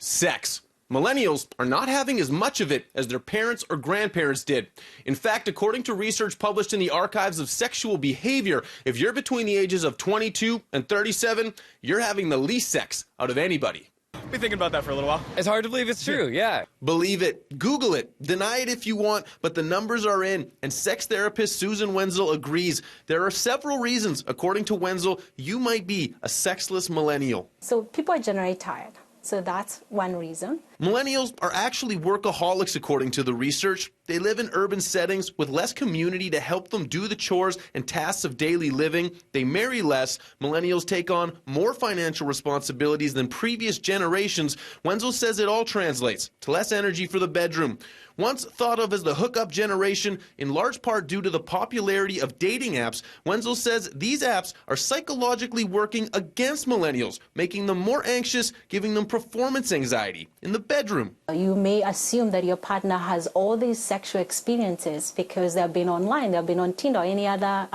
Sex. Millennials are not having as much of it as their parents or grandparents did. In fact, according to research published in the Archives of Sexual Behavior, if you're between the ages of 22 and 37, you're having the least sex out of anybody. Been thinking about that for a little while. It's hard to believe it's true, yeah. Believe it, Google it, deny it if you want, but the numbers are in, and sex therapist Susan Wenzel agrees. There are several reasons, according to Wenzel, you might be a sexless millennial. So people are generally tired. So that's one reason. Millennials are actually workaholics, according to the research. They live in urban settings with less community to help them do the chores and tasks of daily living. They marry less. Millennials take on more financial responsibilities than previous generations. Wenzel says it all translates to less energy for the bedroom. Once thought of as the hookup generation, in large part due to the popularity of dating apps, Wenzel says these apps are psychologically working against millennials, making them more anxious, giving them performance anxiety in the bedroom. You may assume that your partner has all these sexual experiences because they've been online, they've been on Tinder or any other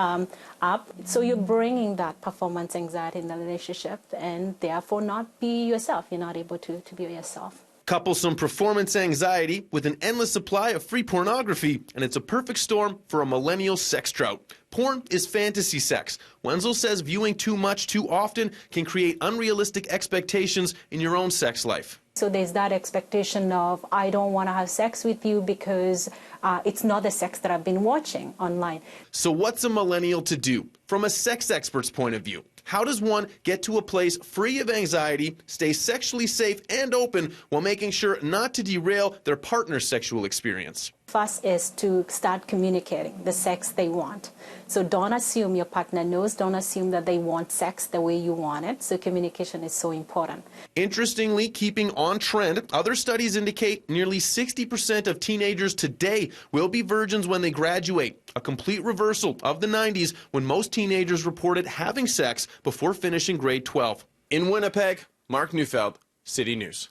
app. So you're bringing that performance anxiety in the relationship and therefore not be yourself. You're not able to be yourself. Couple some performance anxiety with an endless supply of free pornography, and it's a perfect storm for a millennial sex drought. Porn is fantasy sex. Wenzel says viewing too much too often can create unrealistic expectations in your own sex life. So there's that expectation of, I don't want to have sex with you because it's not the sex that I've been watching online. So what's a millennial to do? From a sex expert's point of view, how does one get to a place free of anxiety, stay sexually safe and open while making sure not to derail their partner's sexual experience? First is to start communicating the sex they want. So don't assume your partner knows, don't assume that they want sex the way you want it. So communication is so important. Interestingly, keeping on trend, other studies indicate nearly 60% of teenagers today will be virgins when they graduate, a complete reversal of the 90s when most teenagers reported having sex before finishing grade 12. In Winnipeg, Mark Neufeld, City News.